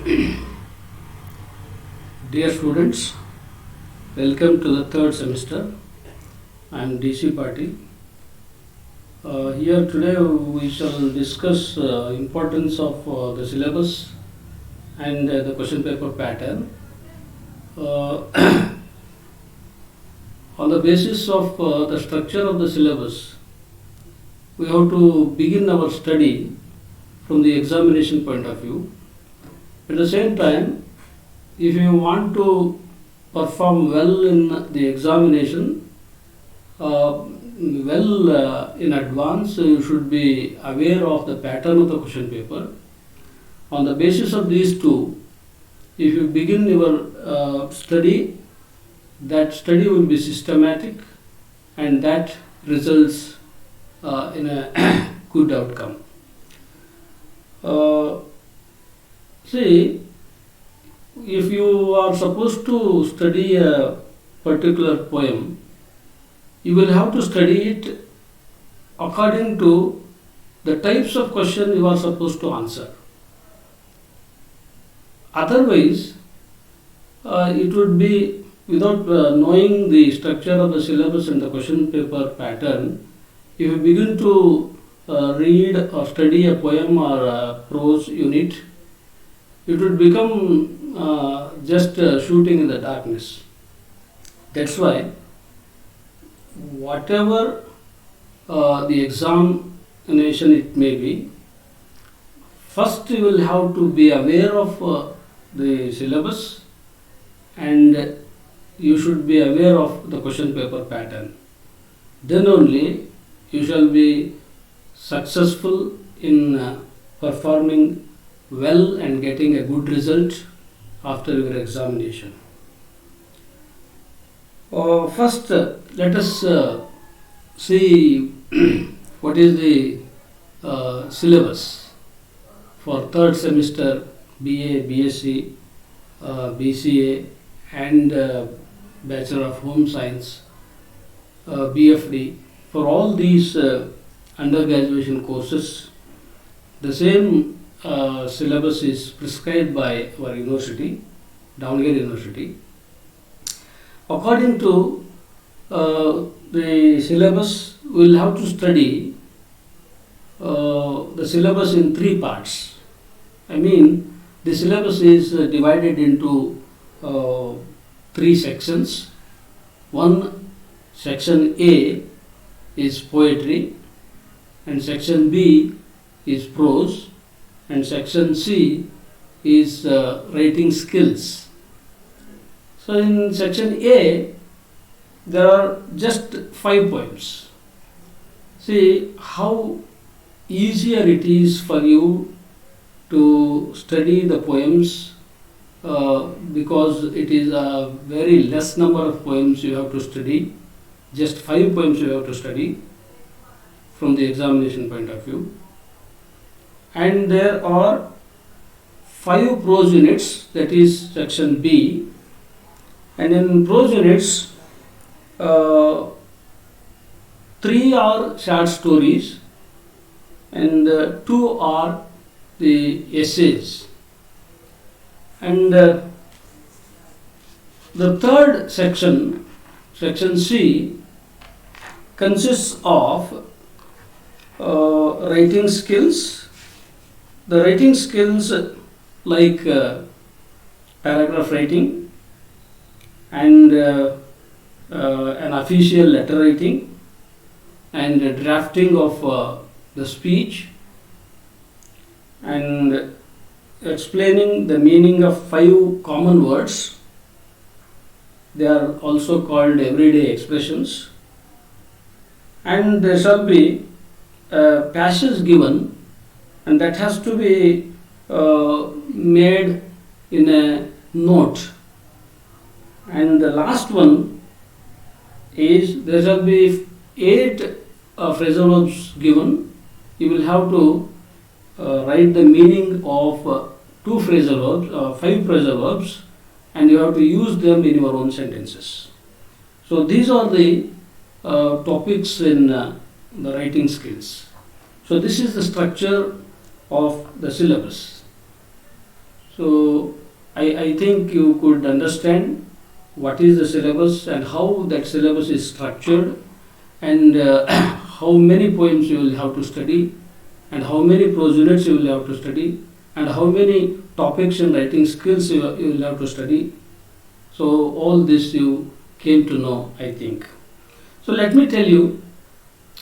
Dear students, welcome to the third semester. I am DC Patil. Here today we shall discuss importance of the syllabus and the question paper pattern. Uh, on the basis of the structure of the syllabus, we have to begin our study from the examination point of view. At the same time, if you want to perform well in the examination, in advance, you should be aware of the pattern of the question paper. On the basis of these two, if you begin your study, that study will be systematic and that results in a good outcome. See, if you are supposed to study a particular poem, you will have to study it according to the types of question you are supposed to answer. Otherwise, it would be without knowing the structure of the syllabus and the question paper pattern. If you begin to read or study a poem or a prose unit, it would become just shooting in the darkness. That's why whatever the examination it may be, first you will have to be aware of the syllabus and you should be aware of the question paper pattern. Then only you shall be successful in performing well and getting a good result after your examination. First, let us see what is the syllabus for third semester BA, BSc, BCA and Bachelor of Home Science, BFD. For all these undergraduation courses, the same syllabus is prescribed by our university, Davangere University. According to the syllabus, we will have to study the syllabus in three parts. I mean, the syllabus is divided into three sections. One, section A is poetry, and section B is prose, and section C is writing skills. So in section A, there are just 5 poems. See how easier it is for you to study the poems because it is a very less number of poems you have to study. Just 5 poems you have to study from the examination point of view. And there are 5 prose units, that is section B. And in prose units, 3 are short stories and 2 are the essays. And the third section, section C, consists of writing skills. The writing skills like paragraph writing and an official letter writing and drafting of the speech and explaining the meaning of 5 common words. They are also called everyday expressions. And there shall be a passage given, and that has to be made in a note. And the last one is there shall be 8 phrasal verbs given. You will have to write the meaning of 2 phrasal verbs, 5 phrasal verbs, and you have to use them in your own sentences. So these are the topics in the writing skills. So this is the structure of the syllabus. So I think you could understand what is the syllabus and how that syllabus is structured, and how many poems you will have to study, and how many prose units you will have to study, and how many topics and writing skills you will have to study. So all this you came to know, I think. So let me tell you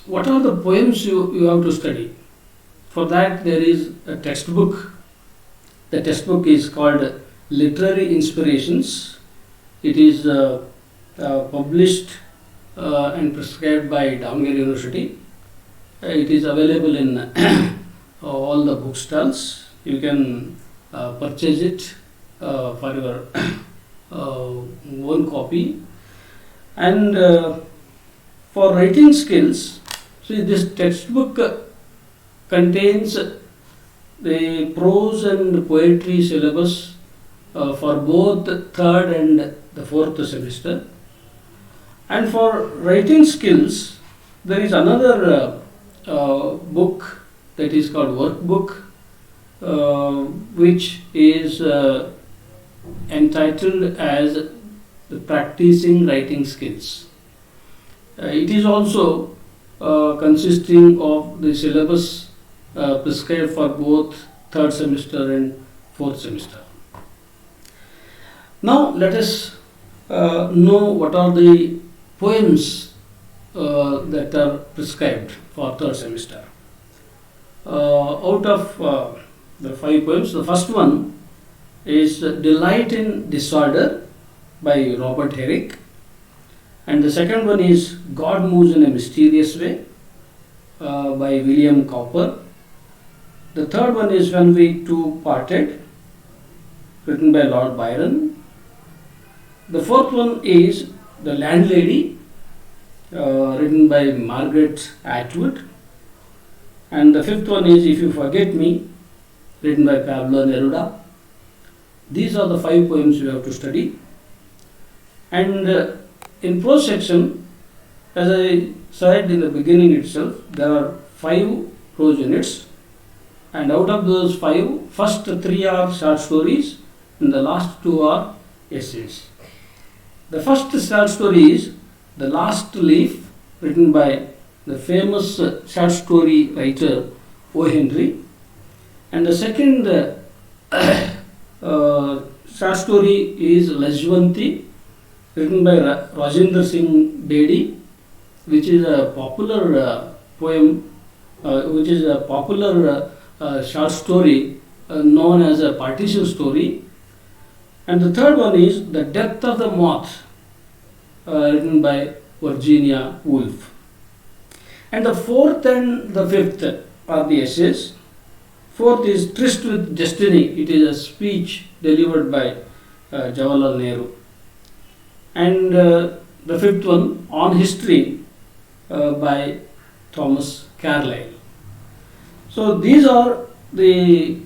what are the poems you have to study. For that there is a textbook. The textbook is called Literary Inspirations. It is published and prescribed by Davangere University. It is available in all the bookstalls. You can purchase it for your own copy. And for writing skills, see, this textbook contains the prose and poetry syllabus for both third and the fourth semester. And for writing skills, there is another book that is called workbook, which is entitled as the Practicing Writing Skills. It is also consisting of the syllabus prescribed for both third semester and fourth semester. Now let us know what are the poems that are prescribed for third semester. Out of the 5 poems, the first one is Delight in Disorder by Robert Herrick, and the second one is God Moves in a Mysterious Way by William Cowper. The third one is When We Two Parted, written by Lord Byron. The fourth one is The Landlady, written by Margaret Atwood. And the fifth one is If You Forget Me, written by Pablo Neruda. These are the 5 poems you have to study. And in prose section, as I said in the beginning itself, there are 5 prose units, and out of those 5, first 3 are short stories and the last 2 are essays. The first short story is The Last Leaf, written by the famous short story writer O. Henry, and the second short story is Lajwanti, written by Rajendra Singh Bedi, which is a popular poem, which is a popular short story known as a partition story. And the third one is The Death of the Moth, written by Virginia Woolf. And the fourth and the fifth are the essays. Fourth is Tryst with Destiny. It is a speech delivered by Jawaharlal Nehru. And the fifth one, On History, by Thomas Carlyle. So these are the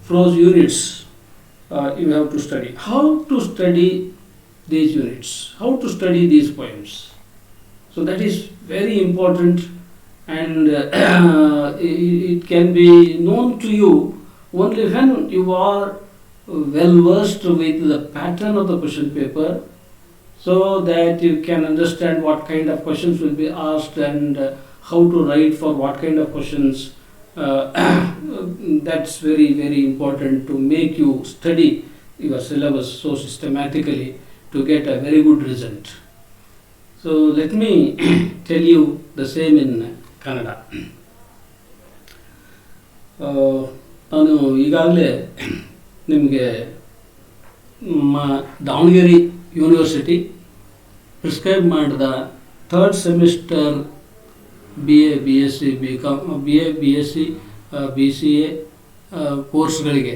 prose units you have to study. How to study these units? How to study these poems? So that is very important, and it can be known to you only when you are well versed with the pattern of the question paper, so that you can understand what kind of questions will be asked and how to write for what kind of questions. That's very, very important to make you study your syllabus so systematically to get a very good result. So let me tell you the same in Kannada. ನಾನು ಈಗಾಗಲೇ ನಿಮಗೆ ನಮ್ಮ Davanagere university prescribe ಮಾಡಿದ third semester BA, BSc, BCom, BA, BSc, BCA ಕೋರ್ಸ್ಗಳಿಗೆ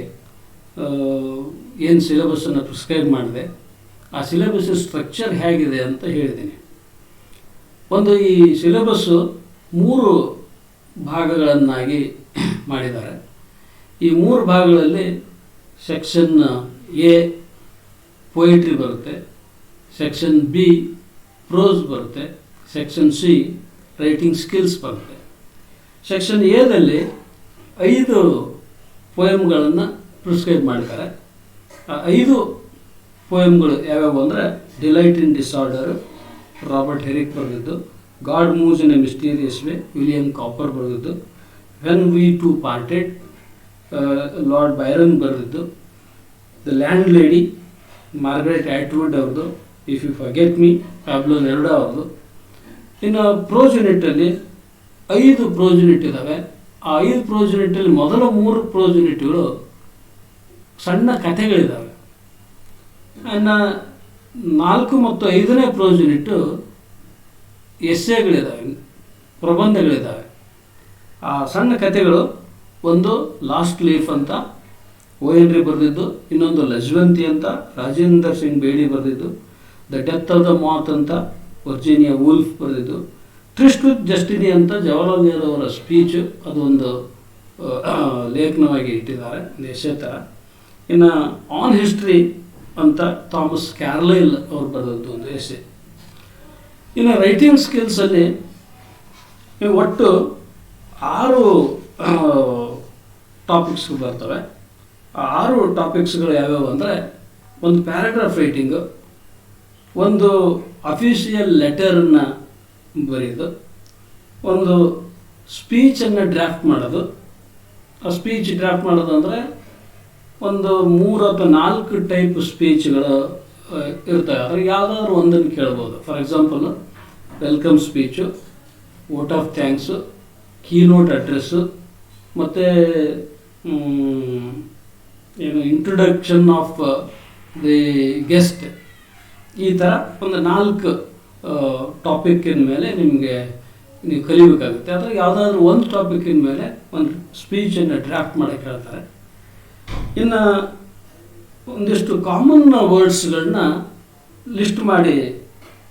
ಏನು ಸಿಲೆಬಸ್ಸನ್ನು prescribe ಮಾಡಿದೆ, ಆ syllabus structure ಹೇಗಿದೆ ಅಂತ ಹೇಳಿದ್ದೀನಿ. ಒಂದು ಈ ಸಿಲೆಬಸ್ಸು 3 ಭಾಗಗಳನ್ನಾಗಿ ಮಾಡಿದ್ದಾರೆ. ಈ 3 ಭಾಗಗಳಲ್ಲಿ ಸೆಕ್ಷನ್ ಎ ಪೊಯಿಟ್ರಿ ಬರುತ್ತೆ, ಸೆಕ್ಷನ್ ಬಿ ಪ್ರೋಸ್ ಬರುತ್ತೆ, ಸೆಕ್ಷನ್ ಸಿ ರೈಟಿಂಗ್ ಸ್ಕಿಲ್ಸ್ ಬರುತ್ತೆ. ಸೆಕ್ಷನ್ ಎದಲ್ಲಿ 5 ಪೊಯಮ್ಗಳನ್ನು ಪ್ರಿಸ್ಕ್ರೈಬ್ ಮಾಡಿದ್ದಾರೆ. 5 ಪೋಯಮ್ಗಳು ಯಾವ್ಯಾವು ಅಂದರೆ delight in disorder Robert Herrick ಬರೆದಿದ್ದು, God moves in a mysterious way William Cowper ಬರೆದಿದ್ದು, when we two parted Lord Byron ಬರೆದಿದ್ದು, the landlady Margaret Atwood ಅವ್ರದ್ದು, if you forget me Pablo Neruda ಅವ್ರದ್ದು. ಇನ್ನು ಪ್ರೋಸ್ ಯೂನಿಟಲ್ಲಿ 5 ಪ್ರೋಸ್ ಯೂನಿಟ್ ಇದ್ದಾವೆ. ಆ 5 pros ಯೂನಿಟಲ್ಲಿ ಮೊದಲ 3 pros ಯೂನಿಟ್ಗಳು ಸಣ್ಣ ಕಥೆಗಳಿದ್ದಾವೆ. ಇನ್ನು 4 ಮತ್ತು 5ನೇ ಪ್ರೋಸ್ ಯೂನಿಟ್ಟು ಎಸ್ಸೆಗಳಿದ್ದಾವೆ, ಪ್ರಬಂಧಗಳಿದ್ದಾವೆ. ಆ ಸಣ್ಣ ಕಥೆಗಳು ಒಂದು ಲಾಸ್ಟ್ ಲೀಫ್ ಅಂತ ಓ ಎನ್ ರಿ ಬರೆದಿದ್ದು, ಇನ್ನೊಂದು ಲಜ್ವಂತಿ ಅಂತ ರಾಜೇಂದರ್ ಸಿಂಗ್ ಬೇಡಿ ಬರೆದಿದ್ದು, ದ ಡೆತ್ ಆಫ್ ದ ಮಾತ್ ಅಂತ ವರ್ಜೀನಿಯಾ ವೂಲ್ಫ್ ಬರೆದಿದ್ದು, ಟ್ರಿಸ್ಟ್ ವಿತ್ ಜಸ್ಟಿನಿ ಅಂತ ಜವಾಹರ್ಲಾಲ್ ನೆಹರು ಅವರ ಸ್ಪೀಚ್, ಅದೊಂದು ಲೇಖನವಾಗಿ ಇಟ್ಟಿದ್ದಾರೆ ಎಸ್ಸೆ ಥರ. ಇನ್ನು ಆನ್ ಹಿಸ್ಟ್ರಿ ಅಂತ ಥಾಮಸ್ ಕ್ಯಾರ್ಲೈಲ್ ಅವರು ಬರೆದದ್ದು ಒಂದು ಎಸ್ಸೆ. ಇನ್ನು ರೈಟಿಂಗ್ ಸ್ಕಿಲ್ಸಲ್ಲಿ ಒಟ್ಟು 6 ಟಾಪಿಕ್ಸ್ಗಳು ಬರ್ತವೆ. ಆ 6 ಟಾಪಿಕ್ಸ್ಗಳು ಯಾವ್ಯಾವು ಅಂದರೆ, ಒಂದು ಪ್ಯಾರಾಗ್ರಾಫ್ ರೈಟಿಂಗು, ಒಂದು ಅಫಿಷಿಯಲ್ ಲೆಟರನ್ನು ಬರೆಯೋದು, ಒಂದು ಸ್ಪೀಚನ್ನು ಡ್ರಾಫ್ಟ್ ಮಾಡೋದು. ಆ ಸ್ಪೀಚ್ ಡ್ರಾಫ್ಟ್ ಮಾಡೋದು ಅಂದರೆ ಒಂದು 3 ಅಥವಾ 4 ಟೈಪ್ ಸ್ಪೀಚ್ಗಳು ಇರ್ತವೆ. ಅದ್ರಲ್ಲಿ ಯಾವುದಾದ್ರೂ ಒಂದನ್ನು ಕೇಳ್ಬೋದು. For example welcome speech, vote of thanks, keynote address, ಮತ್ತು ಇಂಟ್ರೊಡಕ್ಷನ್ ಆಫ್ ದಿ ಗೆಸ್ಟ್. ಈ ಥರ ಒಂದು 4 ಟಾಪಿಕ್ಕಿನ ಮೇಲೆ ನೀವು ಕಲಿಬೇಕಾಗುತ್ತೆ. ಅದ್ರಲ್ಲಿ ಯಾವುದಾದ್ರೂ ಒಂದು ಟಾಪಿಕ್ಕಿನ ಮೇಲೆ ಒಂದು ಸ್ಪೀಚನ್ನು ಡ್ರಾಫ್ಟ್ ಮಾಡೋಕ್ಕೆ ಹೇಳ್ತಾರೆ. ಇನ್ನು ಒಂದಿಷ್ಟು ಕಾಮನ್ ವರ್ಡ್ಸ್ಗಳನ್ನ ಲಿಸ್ಟ್ ಮಾಡಿ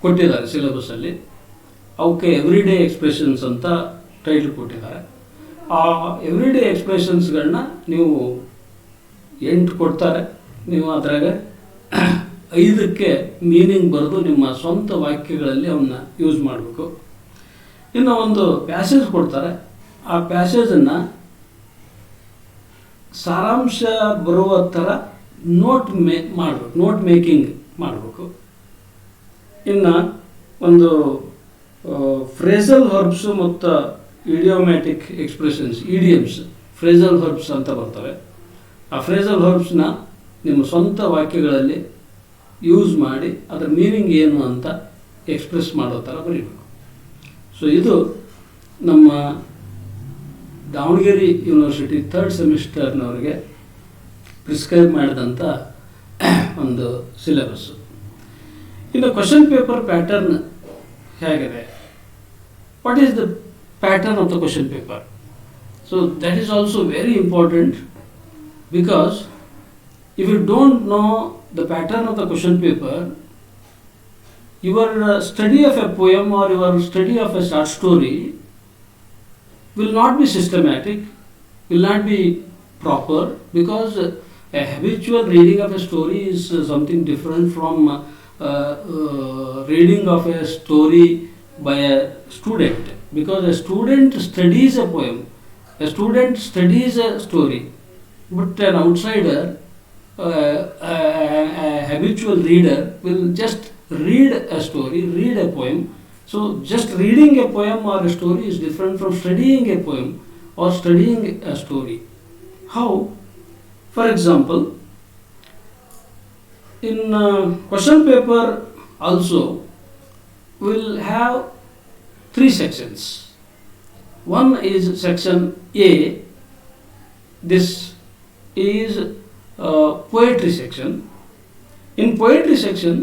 ಕೊಟ್ಟಿದ್ದಾರೆ ಸಿಲೆಬಸ್ಸಲ್ಲಿ. ಅವಕ್ಕೆ ಎವ್ರಿಡೇ ಎಕ್ಸ್ಪ್ರೆಷನ್ಸ್ ಅಂತ ಟೈಟ್ಲ್ ಕೊಟ್ಟಿದ್ದಾರೆ. ಆ ಎವ್ರಿಡೇ ಎಕ್ಸ್ಪ್ರೆಷನ್ಸ್ಗಳನ್ನ ನೀವು 8 ಕೊಡ್ತಾರೆ. ನೀವು ಅದ್ರಾಗ 5ಕ್ಕೆ ಮೀನಿಂಗ್ ಬರೆದು ನಿಮ್ಮ ಸ್ವಂತ ವಾಕ್ಯಗಳಲ್ಲಿ ಅವನ್ನ ಯೂಸ್ ಮಾಡಬೇಕು. ಇನ್ನು ಒಂದು ಪ್ಯಾಸೇಜ್ ಕೊಡ್ತಾರೆ. ಆ ಪ್ಯಾಸೇಜನ್ನು ಸಾರಾಂಶ ಬರುವ ಥರ ನೋಟ್ ಮೇಕಿಂಗ್ ಮಾಡಬೇಕು. ಇನ್ನು ಒಂದು ಫ್ರೇಸಲ್ ಹರ್ಬ್ಸ್ ಮತ್ತು ಇಡಿಯೋಮ್ಯಾಟಿಕ್ ಎಕ್ಸ್ಪ್ರೆಷನ್ಸ್, ಇಡಿಯಮ್ಸ್, ಫ್ರೇಸಲ್ ಹರ್ಬ್ಸ್ ಅಂತ ಬರ್ತವೆ. ಆ ಫ್ರೇಸಲ್ ಹರ್ಬ್ಸ್ನ ನಿಮ್ಮ ಸ್ವಂತ ವಾಕ್ಯಗಳಲ್ಲಿ ಯೂಸ್ ಮಾಡಿ ಅದರ ಮೀನಿಂಗ್ ಏನು ಅಂತ ಎಕ್ಸ್ಪ್ರೆಸ್ ಮಾಡೋ ಥರ ಬರೀಬೇಕು. ಸೊ ಇದು ನಮ್ಮ ದಾವಣಗೆರೆ ಯೂನಿವರ್ಸಿಟಿ 3rd ಸೆಮಿಸ್ಟರ್ನವರಿಗೆ ಪ್ರಿಸ್ಕ್ರೈಬ್ ಮಾಡಿದಂಥ ಒಂದು ಸಿಲೆಬಸ್ಸು. ಇನ್ನು ಕ್ವಶನ್ ಪೇಪರ್ ಪ್ಯಾಟರ್ನ್ ಹೇಗಿದೆ? What is the pattern of the question paper? So that is also very important, because if you don't know the pattern of the question paper, your study of a poem or your study of a short story will not be systematic, will not be proper, because a habitual reading of a story is something different from reading of a story by a student. Because a student studies a poem, a student studies a story, but an outsider, a habitual reader will just read a story, read a poem. So just reading a poem or a story is different from studying a poem or studying a story. How? For example, in question paper also will have 3 sections. One is section A. This is poetry section. In poetry section,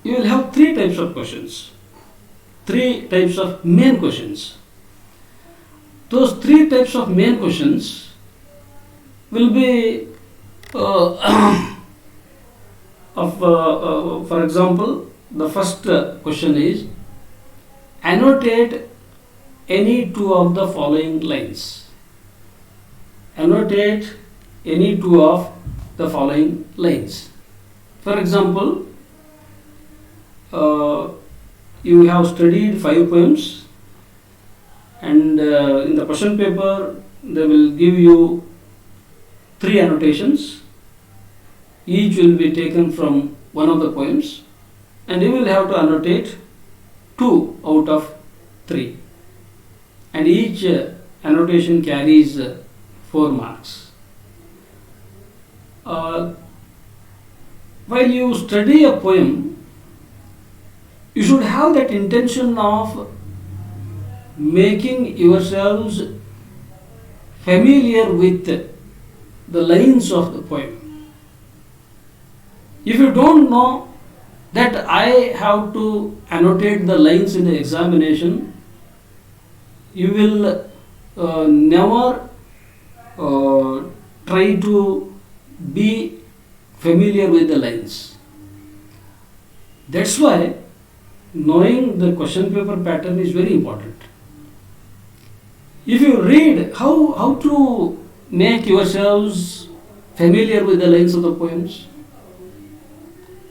you will have 3 types of questions, 3 types of main questions. Those 3 types of main questions will be for example, the first question is, annotate any 2 of the following lines. Annotate any 2 of the following lines. For example, you have studied 5 poems, and in the question paper they will give you 3 annotations. Each will be taken from one of the poems, and you will have to annotate 2 out of 3. And each annotation carries 4 marks. While you study a poem, you should have that intention of making yourselves familiar with the lines of the poem. If you don't know that I have to annotate the lines in the examination, you will never try to be familiar with the lines. That's why knowing the question paper pattern is very important. If you read how to make yourselves familiar with the lines of the poems,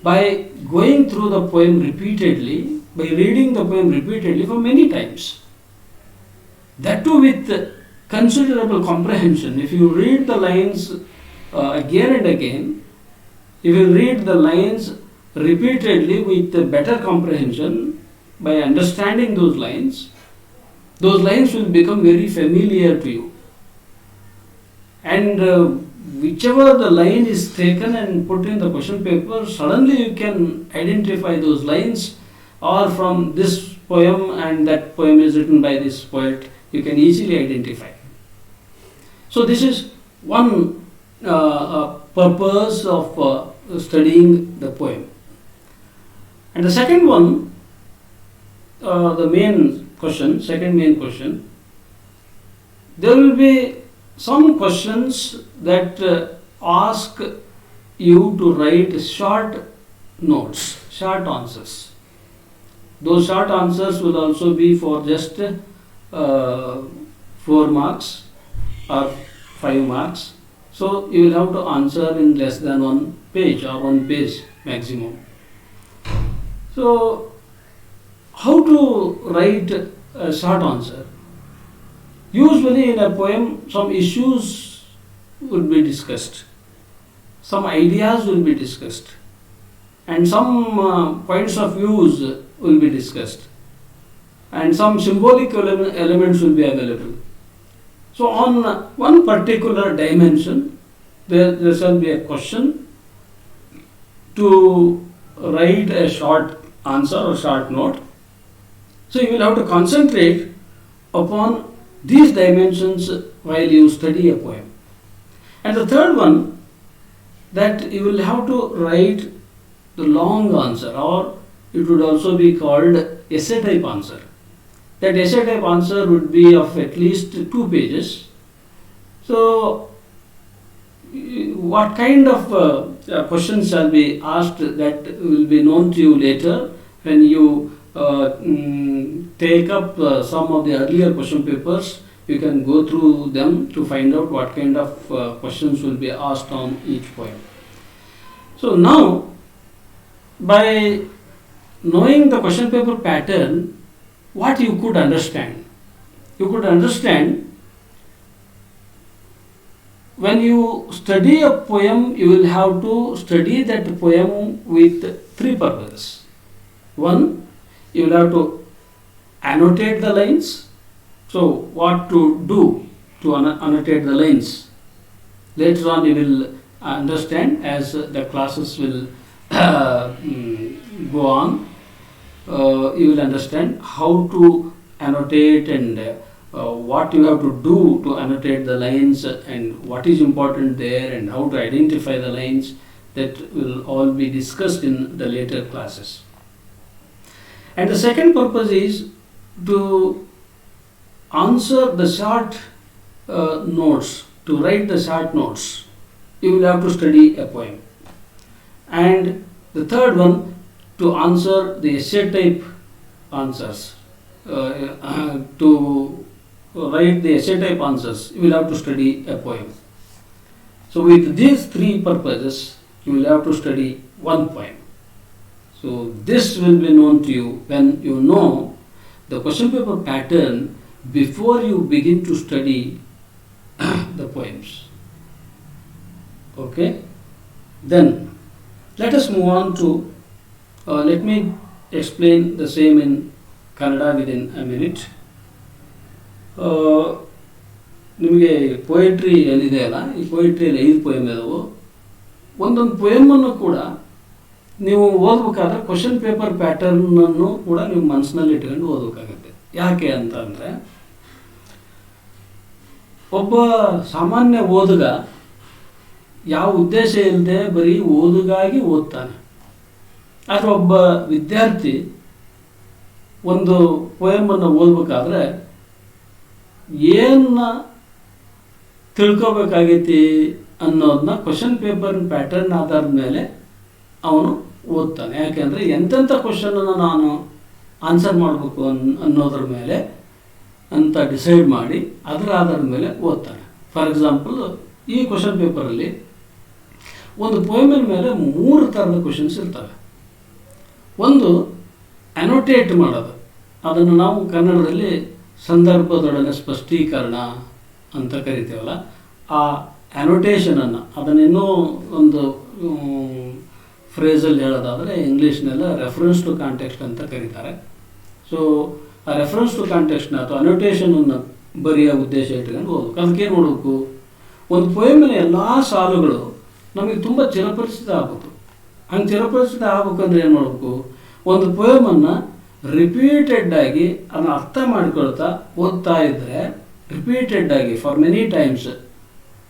by going through the poem repeatedly, by reading the poem repeatedly for many times. That too with considerable comprehension. If you read the lines again and again, if you read the lines repeatedly with better comprehension, by understanding those lines will become very familiar to you. And whichever the line is taken and put in the question paper, suddenly you can identify those lines are from this poem and that poem is written by this poet. You can easily identify. So this is one purpose of studying the poem. And the second one, second main question, there will be some questions that ask you to write short notes, short answers. Those short answers will also be for just 4 marks or 5 marks. So you will have to answer in less than 1 page or 1 page maximum. So how to write a short answer? Usually in a poem, some issues will be discussed, some ideas will be discussed, and some points of views will be discussed, and some symbolic elements will be available. So on one particular dimension, there shall be a question to write a short answer or short note. So you will have to concentrate upon these dimensions while you study a poem. And the third one, that you will have to write the long answer, or it would also be called essay type answer. That essay type answer would be of at least 2 pages. So what kind of questions shall be asked, that will be known to you later when you take up some of the earlier question papers. You can go through them to find out what kind of questions will be asked on each poem. So now, by knowing the question paper pattern, what you could understand? You could understand, when you study a poem, you will have to study that poem with 3 purposes. One, you will have to annotate the lines. So what to do to annotate the lines? Later on you will understand as the classes will go on. You will understand how to annotate and what you have to do to annotate the lines and what is important there and how to identify the lines. That will all be discussed in the later classes. And the second purpose is to answer the short notes, to write the short notes. You will have to study a poem. And the third one, to answer the essay type answers. To write the essay type answers, you will have to study a poem. So with these 3 purposes, you will have to study one poem. So this will be known to you when you know the question paper pattern before you begin to study the poems. Okay? Then Let us move on to, let me explain the same in Kannada within a minute. ನಿಮಗೆ poetry ಏನಿದೆ ಅಲ್ಲ, ಈ ಪೊಯೆಟ್ರಿಯಲ್ಲಿ 5 poem ಇದಾವೆ. ಒಂದೊಂದು ಪೊಯಮನ್ನು ಕೂಡ ನೀವು ಓದಬೇಕಾದ್ರೆ question paper ಪ್ಯಾಟರ್ನನ್ನು ಕೂಡ ನೀವು ಮನಸ್ಸಿನಲ್ಲಿ ಇಟ್ಕೊಂಡು ಓದಬೇಕಾಗತ್ತೆ. ಯಾಕೆ ಅಂತ ಅಂದರೆ, ಒಬ್ಬ ಸಾಮಾನ್ಯ ಓದುಗ ಯಾವ ಉದ್ದೇಶ ಇಲ್ಲದೆ ಬರೀ ಓದುಗಾಗಿ ಓದ್ತಾನೆ. ಆದರೆ ಒಬ್ಬ ವಿದ್ಯಾರ್ಥಿ ಒಂದು ಪೊಯಮನ್ನು ಓದಬೇಕಾದ್ರೆ ಏನನ್ನ ತಿಳ್ಕೊಬೇಕಾಗೈತಿ ಅನ್ನೋದನ್ನ ಕ್ವಶನ್ ಪೇಪರ್ ಪ್ಯಾಟರ್ನ್ ಆಧಾರದ ಮೇಲೆ ಅವನು ಓದ್ತಾನೆ. ಯಾಕೆಂದರೆ ಎಂತೆಂಥ ಕ್ವಶನನ್ನು ನಾನು ಆನ್ಸರ್ ಮಾಡಬೇಕು ಅನ್ನೋದ್ರ ಮೇಲೆ ಅಂತ ಡಿಸೈಡ್ ಮಾಡಿ ಅದರ ಆಧಾರದ ಮೇಲೆ ಓದ್ತಾನೆ. ಫಾರ್ ಎಕ್ಸಾಂಪಲ್, ಈ ಕ್ವಶನ್ ಪೇಪರಲ್ಲಿ ಒಂದು ಪೊಯಮಿನ ಮೇಲೆ 3 ಥರದ ಕ್ವಶನ್ಸ್ ಇರ್ತವೆ. ಒಂದು ಅನೋಟೇಟ್ ಮಾಡೋದು, ಅದನ್ನು ನಾವು ಕನ್ನಡದಲ್ಲಿ ಸಂದರ್ಭದೊಡನೆ ಸ್ಪಷ್ಟೀಕರಣ ಅಂತ ಕರಿತೀವಲ್ಲ, ಆ ಅನೋಟೇಷನನ್ನು ಅದನ್ನಿನ್ನೂ ಒಂದು ಫ್ರೇಸಲ್ಲಿ ಹೇಳೋದಾದರೆ ಇಂಗ್ಲೀಷ್ನೆಲ್ಲ ರೆಫರೆನ್ಸ್ ಟು ಕಾಂಟೆಕ್ಸ್ಟ್ ಅಂತ ಕರೀತಾರೆ. ಸೊ ಆ ರೆಫರೆನ್ಸ್ ಟು ಕಾಂಟೆಕ್ಸ್ಟ್ನ ಅಥವಾ ಅನೋಟೇಷನನ್ನು ಬರೆಯೋ ಉದ್ದೇಶ ಇಟ್ಕೊಂಡು ಓದಬೇಕು. ಅದಕ್ಕೇನು ಮಾಡಬೇಕು, ಒಂದು ಪೊಯಮಿನ ಎಲ್ಲ ಸಾಲುಗಳು ನಮಗೆ ತುಂಬ ಚಿರಪರಿಚಿತ ಆಗಬೇಕು. ಹಂಗೆ ಚಿರಪರಿಚಿತ ಆಗ್ಬೇಕಂದ್ರೆ ಏನು ಮಾಡಬೇಕು, ಒಂದು ಪೊಯಮನ್ನು ರಿಪೀಟೆಡ್ಡಾಗಿ ಅದನ್ನು ಅರ್ಥ ಮಾಡಿಕೊಳ್ತಾ ಓದ್ತಾ ಇದ್ದರೆ, ರಿಪೀಟೆಡ್ಡಾಗಿ ಫಾರ್ ಮೆನಿ ಟೈಮ್ಸ್,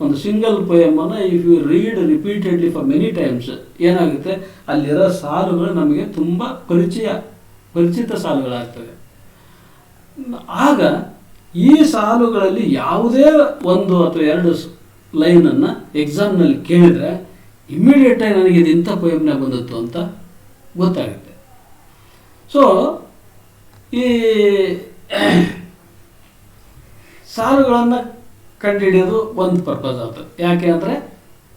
ಒಂದು ಸಿಂಗಲ್ ಪೊಯಮನ್ನು if you read repeatedly for many times ಏನಾಗುತ್ತೆ, ಅಲ್ಲಿರೋ ಸಾಲುಗಳು ನಮಗೆ ತುಂಬ ಪರಿಚಿತ ಸಾಲುಗಳಾಗ್ತವೆ. ಆಗ ಈ ಸಾಲುಗಳಲ್ಲಿ ಯಾವುದೇ 1 ಅಥವಾ 2 ಲೈನನ್ನು ಎಕ್ಸಾಮ್ನಲ್ಲಿ ಕೇಳಿದರೆ ಇಮ್ಮಿಡಿಯೇಟಾಗಿ ನನಗೆ ಇದು ಇಂಥ ಪೊಯಮ್ನಾಗ ಬಂದಿತ್ತು ಅಂತ ಗೊತ್ತಾಗುತ್ತೆ. ಸೊ ಈ ಸಾಲುಗಳನ್ನು ಕಂಡುಹಿಡಿಯೋದು ಒಂದು ಪರ್ಪಸ್ ಆಗ್ತದೆ. ಯಾಕೆ ಅಂದರೆ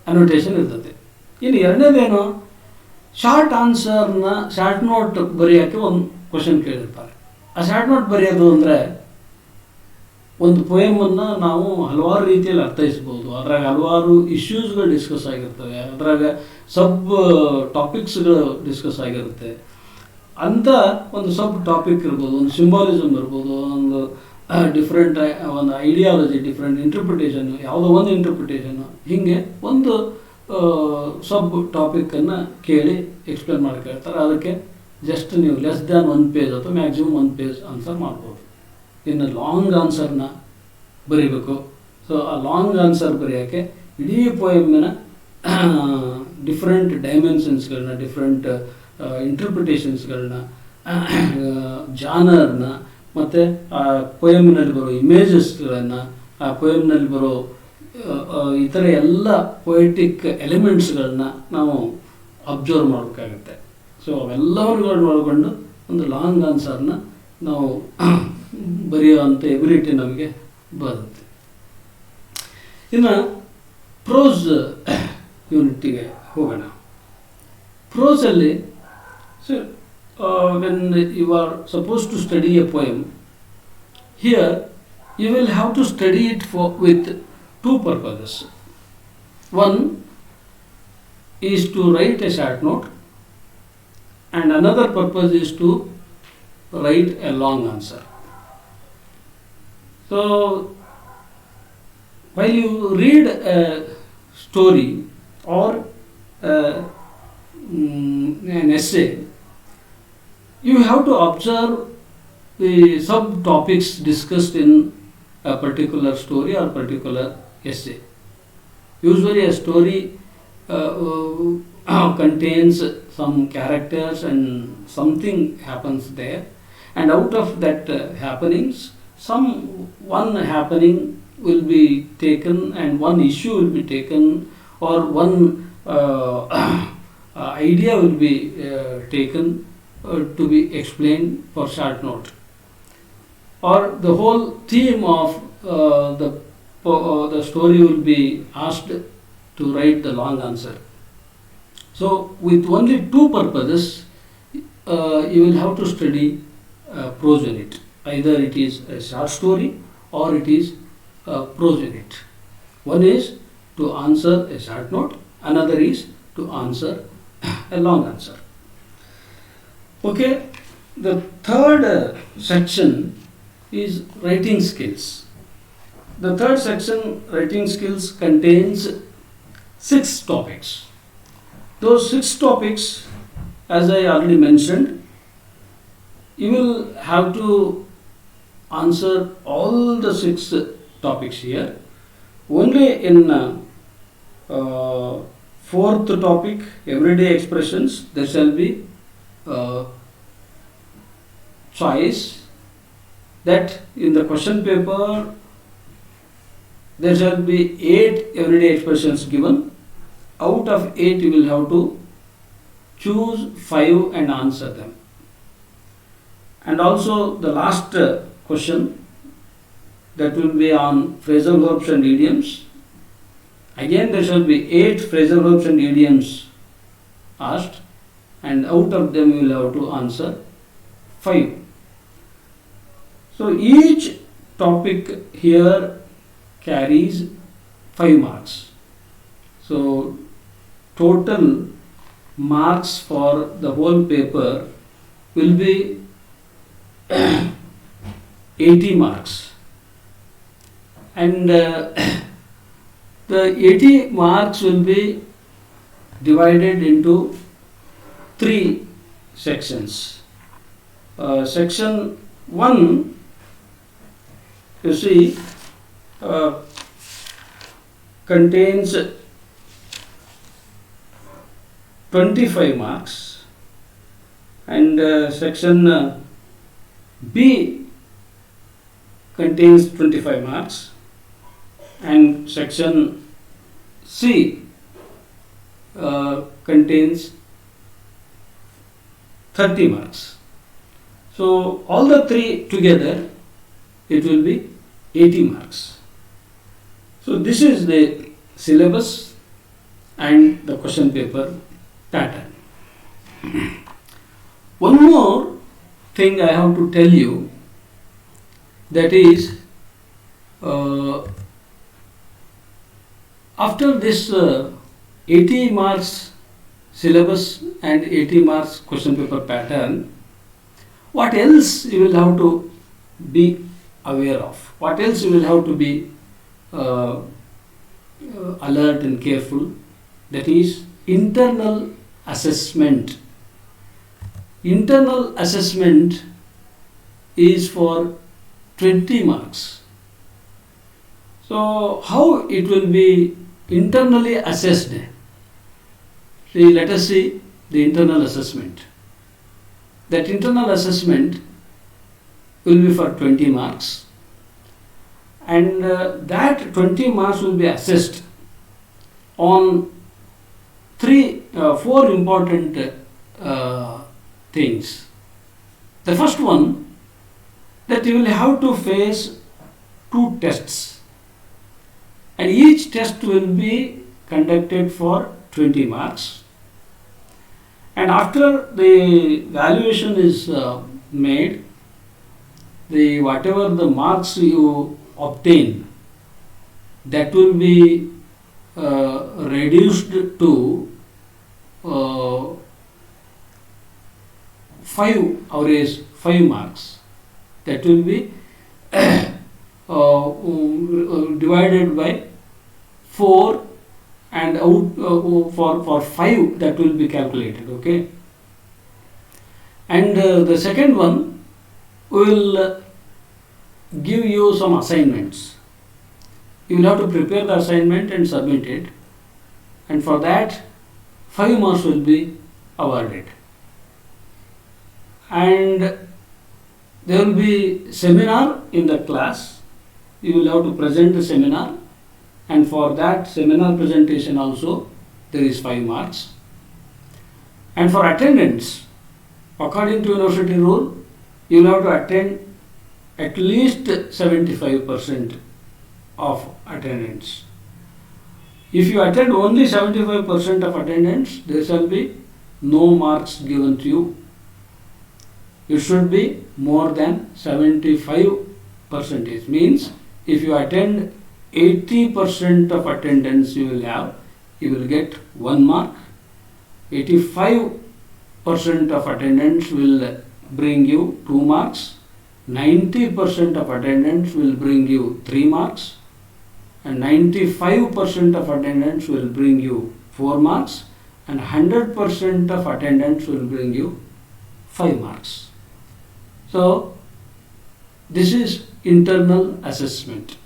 ಅನೋಟೇಷನ್ ಇರ್ತದೆ. ಇನ್ನು ಎರಡನೇದೇನು, ಶಾರ್ಟ್ ಆನ್ಸರ್ನ ಶಾರ್ಟ್ ನೋಟ್ ಬರೆಯೋಕ್ಕೆ ಒಂದು ಕ್ವಶನ್ ಕೇಳಿರ್ತಾರೆ. ಆ ಶಾರ್ಟ್ ನೋಟ್ ಬರೆಯೋದು ಅಂದರೆ, ಒಂದು ಪೊಯಮನ್ನು ನಾವು ಹಲವಾರು ರೀತಿಯಲ್ಲಿ ಅರ್ಥೈಸ್ಬೋದು. ಅದ್ರಾಗ ಹಲವಾರು ಇಶ್ಯೂಸ್ಗಳು ಡಿಸ್ಕಸ್ ಆಗಿರ್ತವೆ, ಅದ್ರಾಗ ಸಬ್ ಟಾಪಿಕ್ಸ್ಗಳು ಡಿಸ್ಕಸ್ ಆಗಿರುತ್ತೆ. ಅಂಥ ಒಂದು ಸಬ್ ಟಾಪಿಕ್ ಇರ್ಬೋದು, ಒಂದು ಸಿಂಬಾಲಿಸಮ್ ಇರ್ಬೋದು, ಒಂದು ಡಿಫ್ರೆಂಟ್ ಒಂದು ಐಡಿಯಾಲಜಿ, ಡಿಫ್ರೆಂಟ್ ಇಂಟರ್ಪ್ರಿಟೇಷನ್ನು, ಯಾವುದೋ ಒಂದು ಇಂಟರ್ಪ್ರಿಟೇಷನ್ನು, ಹೀಗೆ ಒಂದು ಸಬ್ ಟಾಪಿಕ್ಕನ್ನು ಕೇಳಿ ಎಕ್ಸ್ಪ್ಲೇನ್ ಮಾಡಿ ಕೇಳ್ತಾರೆ. ಅದಕ್ಕೆ ಜಸ್ಟ್ ನೀವು ಲೆಸ್ ದ್ಯಾನ್ 1 ಪೇಜ್ ಅಥವಾ ಮ್ಯಾಕ್ಸಿಮಮ್ 1 ಪೇಜ್ ಆನ್ಸರ್ ಮಾಡ್ಬೋದು. ಇನ್ನು ಲಾಂಗ್ ಆನ್ಸರ್ನ ಬರೀಬೇಕು. ಸೊ ಆ ಲಾಂಗ್ ಆನ್ಸರ್ ಬರೆಯೋಕ್ಕೆ ಇಡೀ ಪೊಯಮಿನ ಡಿಫ್ರೆಂಟ್ ಡೈಮೆನ್ಷನ್ಸ್ಗಳನ್ನ, ಡಿಫ್ರೆಂಟ್ ಇಂಟರ್ಪ್ರಿಟೇಷನ್ಸ್ಗಳನ್ನ, ಜಾನರ್ನ, ಮತ್ತು ಆ ಪೊಯಮ್ನಲ್ಲಿ ಬರೋ ಇಮೇಜಸ್ಗಳನ್ನು, ಆ ಪೊಯಮ್ನಲ್ಲಿ ಬರೋ ಇತರ ಎಲ್ಲ ಪೊಯೆಟಿಕ್ ಎಲಿಮೆಂಟ್ಸ್ಗಳನ್ನ ನಾವು ಅಬ್ಸರ್ವ್ ಮಾಡಬೇಕಾಗತ್ತೆ. ಸೊ ಅವೆಲ್ಲವನ್ನು ಒಳಗೊಂಡು ಒಂದು ಲಾಂಗ್ ಆನ್ಸರ್ನ ನಾವು ಬರೆಯುವಂಥ ಎಬಿಲಿಟಿ ನಮಗೆ ಬರುತ್ತೆ. ಇನ್ನು ಪ್ರೋಸ್ ಯೂನಿಟ್ಟಿಗೆ ಹೋಗೋಣ. ಪ್ರೋಸಲ್ಲಿ when you are supposed to study a poem, here you will have to study it with 2 purposes. One is to write a short note, and another purpose is to write a long answer. So while you read a story or an essay, you have to observe the subtopics discussed in a particular story or particular essay. Usually a story contains some characters and something happens there, and out of that happenings, one happening will be taken and one issue will be taken, or one idea will be taken to be explained for short note, or the whole theme of the story will be asked to write the long answer. So with only 2 purposes you will have to study prose unit. Either it is a short story or it is a prose unit. One is to answer a short note, another is to answer a long answer. Okay, the third section is writing skills. The third section, writing skills, contains 6 topics. Those 6 topics, as I already mentioned, you will have to answer all the 6 topics here. Only in fourth topic, everyday expressions, there shall be choice that in the question paper there shall be 8 everyday expressions given. Out of 8 you will have to choose 5 and answer them. And also the last question, that will be on phrasal verbs and idioms. Again there shall be 8 phrasal verbs and idioms asked, and out of them you will have to answer 5. So each topic here carries 5 marks. So total marks for the whole paper will be 80 marks. And the 80 marks will be divided into 3 sections. Section 1, you see, contains 25 marks, and section B contains 25 marks, and section C contains 30 marks. So all the 3 together, it will be 80 marks. So this is the syllabus and the question paper pattern. One more thing I have to tell you, that is, after this 80 marks syllabus and 80 marks question paper pattern, what else you will have to be aware of? What else you will have to be alert and careful? That is internal assessment. Internal assessment is for 20 marks. So how it will be internally assessed? See, let us see the internal assessment. That internal assessment will be for 20 marks, and that 20 marks will be assessed on 4 important things. The first one, that you will have to face 2 tests, and each test will be conducted for 20 marks. And after the valuation is made, whatever the marks you obtain, that will be reduced to 5 average 5 marks. That will be divided by 4, and out for 5 that will be calculated. Okay. And the second one will give you some assignments. You will have to prepare the assignment and submit it, and for that 5 marks will be awarded. And there will be seminar in the class. You will have to present the seminar, and for that seminar presentation also there is 5 marks. And for attendance, according to university rule, you will have to attend at least 75% of attendance. If you attend only 75% of attendance, there shall be no marks given to you. It should be more than 75%. Means if you attend 80% of attendance, you will get 1 mark. 85% of attendance will bring you 2 marks, 90% of attendance will bring you 3 marks, and 95% of attendance will bring you 4 marks, and 100% of attendance will bring you 5 marks. So, this is internal assessment.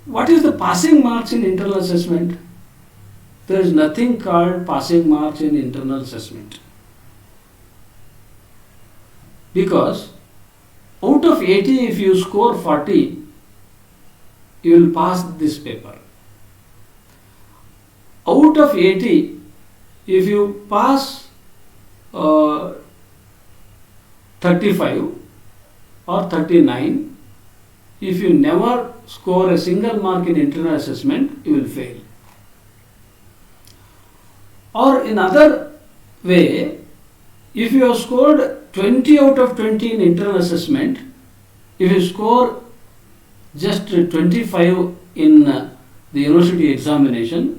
What is the passing marks in internal assessment? There is nothing called passing marks in internal assessment. Because out of 80, if you score 40, you will pass this paper. Out of 80, if you pass 35 or 39, if you never score a single mark in internal assessment, you will fail. Or in other way, if you have scored 20 out of 20 in internal assessment, if you score just 25 in the university examination,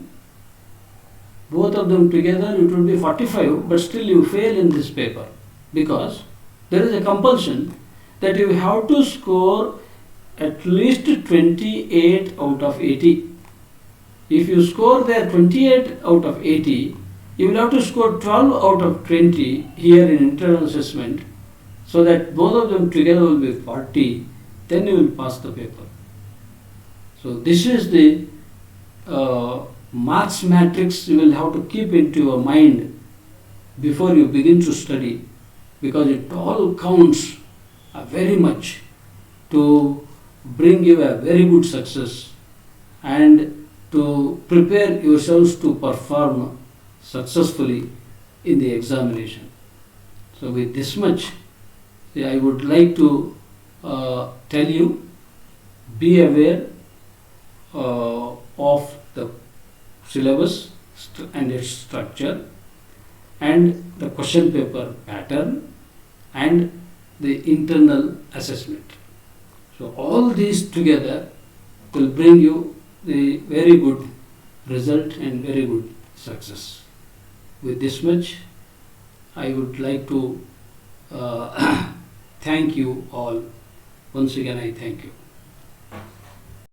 both of them together it will be 45, but still you fail in this paper, because there is a compulsion that you have to score at least 28 out of 80. If you score there 28 out of 80, you will have to score 12 out of 20 here in internal assessment, so that both of them together will be 40, then you will pass the paper. So this is the marks matrix you will have to keep into your mind before you begin to study, because it all counts very much to bring you a very good success and to prepare yourselves to perform successfully in the examination. So with this much, I would like to tell you, be aware of the syllabus and its structure, and the question paper pattern, and the internal assessment. So all these together will bring you the very good result and very good success. With this much, I would like to thank you all. Once again, I thank you.